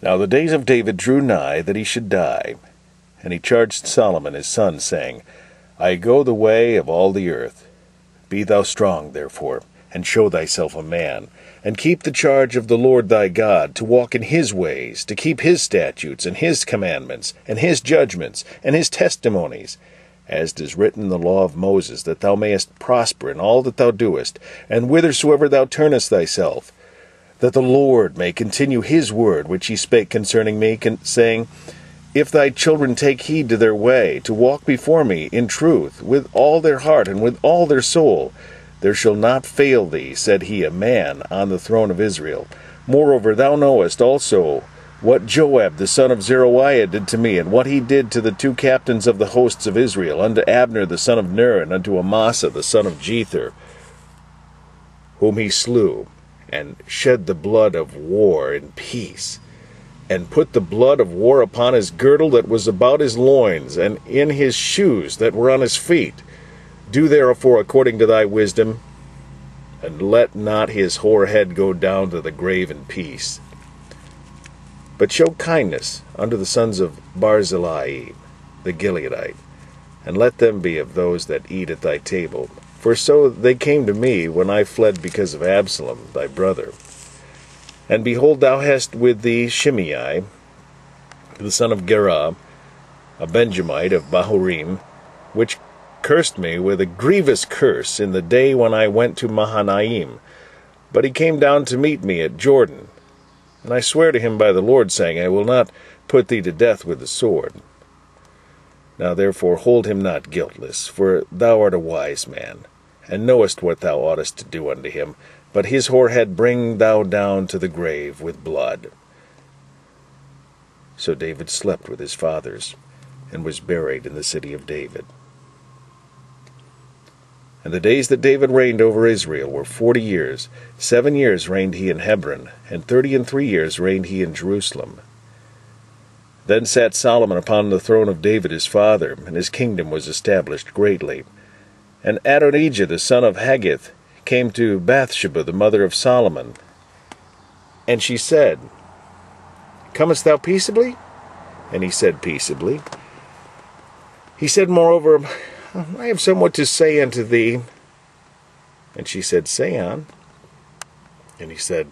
Now the days of David drew nigh that he should die, and he charged Solomon his son, saying, I go the way of all the earth. Be thou strong, therefore, and show thyself a man, and keep the charge of the Lord thy God, to walk in his ways, to keep his statutes, and his commandments, and his judgments, and his testimonies, as it is written in the law of Moses, that thou mayest prosper in all that thou doest, and whithersoever thou turnest thyself, that the Lord may continue his word which he spake concerning me, saying, If thy children take heed to their way, to walk before me in truth, with all their heart and with all their soul, there shall not fail thee, said he, a man on the throne of Israel. Moreover, thou knowest also what Joab the son of Zeruiah did to me, and what he did to the two captains of the hosts of Israel, unto Abner the son of Ner, and unto Amasa the son of Jether, whom he slew, and shed the blood of war in peace, and put the blood of war upon his girdle that was about his loins, and in his shoes that were on his feet. Do therefore according to thy wisdom, and let not his hoar head go down to the grave in peace. But show kindness unto the sons of Barzillai, the Gileadite, and let them be of those that eat at thy table. For so they came to me when I fled because of Absalom, thy brother. And behold, thou hast with thee Shimei, the son of Gera, a Benjamite of Bahurim, which cursed me with a grievous curse in the day when I went to Mahanaim. But he came down to meet me at Jordan. And I swear to him by the Lord, saying, I will not put thee to death with the sword. Now therefore hold him not guiltless, for thou art a wise man, and knowest what thou oughtest to do unto him. But his hoar head bring thou down to the grave with blood. So David slept with his fathers, and was buried in the city of David. And the days that David reigned over Israel were 40 years. 7 years reigned he in Hebron, and 33 years reigned he in Jerusalem. Then sat Solomon upon the throne of David his father, and his kingdom was established greatly. And Adonijah the son of Haggith came to Bathsheba the mother of Solomon. And she said, Comest thou peaceably? And he said, Peaceably. He said, Moreover, I have somewhat to say unto thee. And she said, Say on. And he said,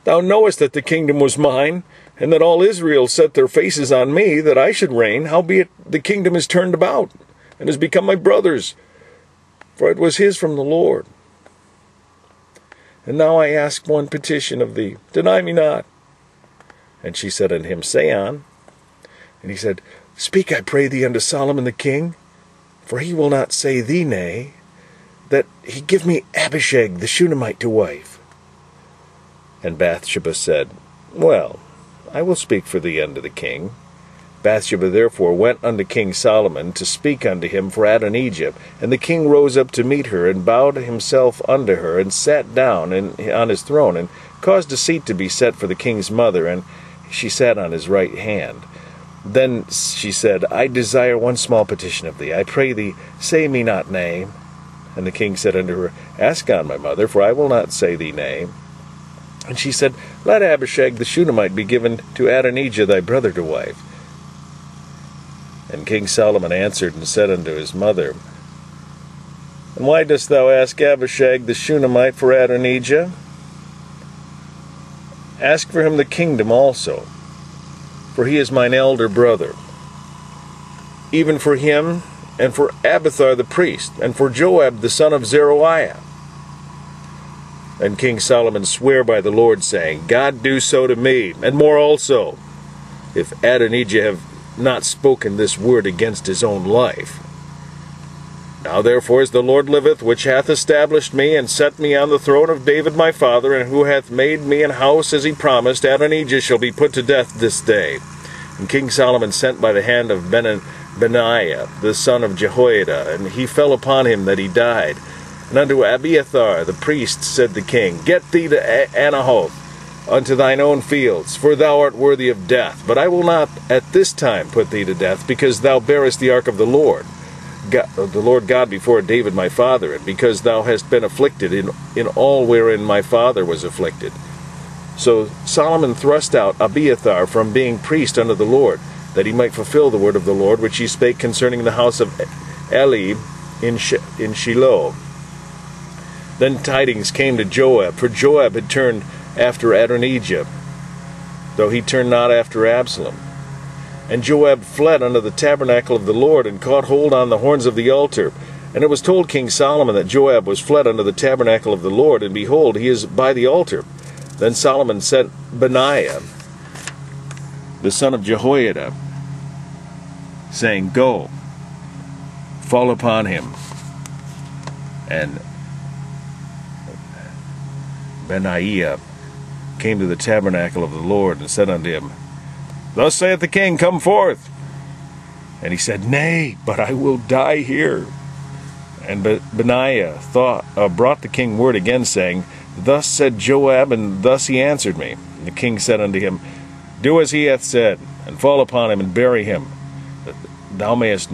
Thou knowest that the kingdom was mine, and that all Israel set their faces on me, that I should reign, howbeit the kingdom is turned about, and has become my brother's, for it was his from the Lord. And now I ask one petition of thee, deny me not. And she said unto him, Say on. And he said, Speak, I pray thee, unto Solomon the king, for he will not say thee nay, that he give me Abishag the Shunammite to wife. And Bathsheba said, Well, I will speak for thee unto the king. Bathsheba therefore went unto King Solomon to speak unto him for Adonijah. And the king rose up to meet her, and bowed himself unto her, and sat down on his throne, and caused a seat to be set for the king's mother, and she sat on his right hand. Then she said, I desire one small petition of thee. I pray thee, say me not nay. And the king said unto her, Ask on, my mother, for I will not say thee nay. And she said, Let Abishag the Shunammite be given to Adonijah thy brother to wife. And King Solomon answered and said unto his mother, And why dost thou ask Abishag the Shunammite for Adonijah? Ask for him the kingdom also, for he is mine elder brother. Even for him, and for Abiathar the priest, and for Joab the son of Zeruiah. And King Solomon sware by the Lord, saying, God do so to me, and more also, if Adonijah have not spoken this word against his own life. Now therefore, as the Lord liveth, which hath established me, and set me on the throne of David my father, and who hath made me an house as he promised, Adonijah shall be put to death this day. And King Solomon sent by the hand of Benaiah, the son of Jehoiada, and he fell upon him that he died. And unto Abiathar the priest said the king, Get thee to Anahoth, unto thine own fields, for thou art worthy of death. But I will not at this time put thee to death, because thou bearest the ark of the Lord God before David my father, and because thou hast been afflicted in all wherein my father was afflicted. So Solomon thrust out Abiathar from being priest unto the Lord, that he might fulfill the word of the Lord, which he spake concerning the house of Eli in Shiloh. Then tidings came to Joab, for Joab had turned after Adonijah, though he turned not after Absalom. And Joab fled unto the tabernacle of the Lord, and caught hold on the horns of the altar. And it was told King Solomon that Joab was fled unto the tabernacle of the Lord, and behold, he is by the altar. Then Solomon sent Benaiah, the son of Jehoiada, saying, Go, fall upon him. And Benaiah came to the tabernacle of the Lord, and said unto him, Thus saith the king, Come forth. And he said, Nay, but I will die here. And Benaiah brought the king word again, saying, Thus said Joab, and thus he answered me. And the king said unto him, Do as he hath said, and fall upon him, and bury him, that thou mayest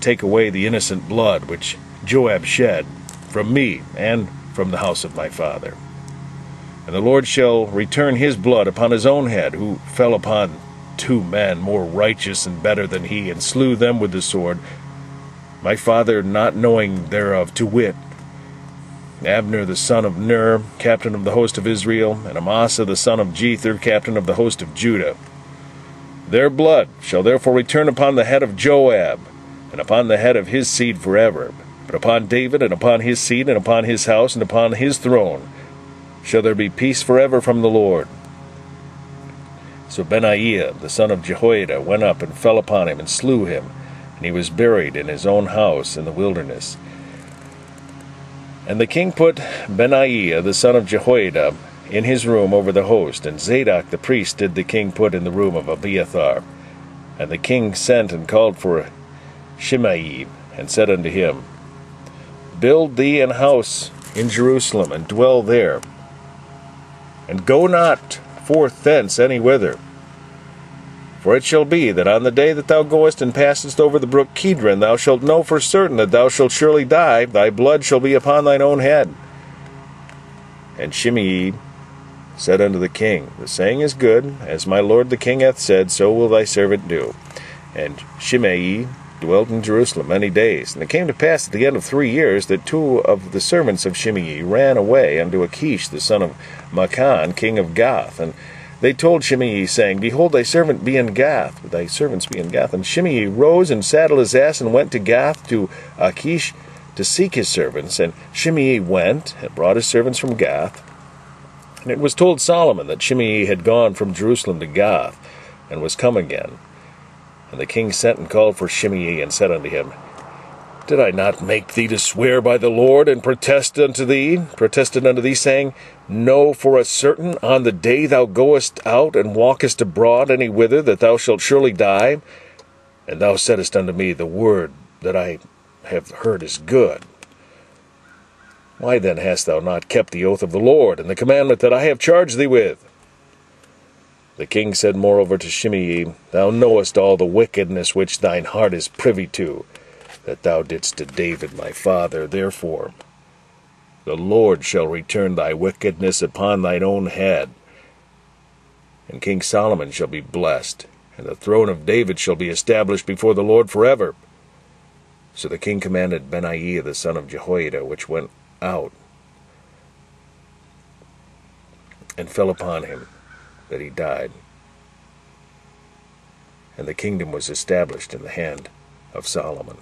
take away the innocent blood which Joab shed from me and from the house of my father. And the Lord shall return his blood upon his own head, who fell upon 2 men more righteous and better than he, and slew them with the sword, my father not knowing thereof, to wit, Abner the son of Ner, captain of the host of Israel, and Amasa the son of Jether, captain of the host of Judah. Their blood shall therefore return upon the head of Joab, and upon the head of his seed forever. But upon David, and upon his seed, and upon his house, and upon his throne, shall there be peace forever from the Lord. So Benaiah the son of Jehoiada went up and fell upon him, and slew him, and he was buried in his own house in the wilderness. And the king put Benaiah the son of Jehoiada in his room over the host, and Zadok the priest did the king put in the room of Abiathar. And the king sent and called for Shimei, and said unto him, Build thee an house in Jerusalem, and dwell there, and go not forth thence any whither. For it shall be that on the day that thou goest and passest over the brook Kidron, thou shalt know for certain that thou shalt surely die, thy blood shall be upon thine own head. And Shimei said unto the king, The saying is good, as my lord the king hath said, so will thy servant do. And Shimei dwelt in Jerusalem many days. And it came to pass at the end of 3 years that 2 of the servants of Shimei ran away unto Achish the son of Maachan, king of Gath. And they told Shimei, saying, Behold, thy servant be in Gath, thy servants be in Gath. And Shimei rose and saddled his ass, and went to Gath to Achish to seek his servants. And Shimei went and brought his servants from Gath. And it was told Solomon that Shimei had gone from Jerusalem to Gath, and was come again. And the king sent and called for Shimei, and said unto him, Did I not make thee to swear by the Lord, and protested unto thee, saying, Know for a certain, on the day thou goest out, and walkest abroad any whither, that thou shalt surely die? And thou saidst unto me, The word that I have heard is good. Why then hast thou not kept the oath of the Lord, and the commandment that I have charged thee with? The king said moreover to Shimei, Thou knowest all the wickedness which thine heart is privy to, that thou didst to David my father. Therefore the Lord shall return thy wickedness upon thine own head. And King Solomon shall be blessed, and the throne of David shall be established before the Lord forever. So the king commanded Benaiah the son of Jehoiada, which went out, and fell upon him, that he died. And the kingdom was established in the hand of Solomon.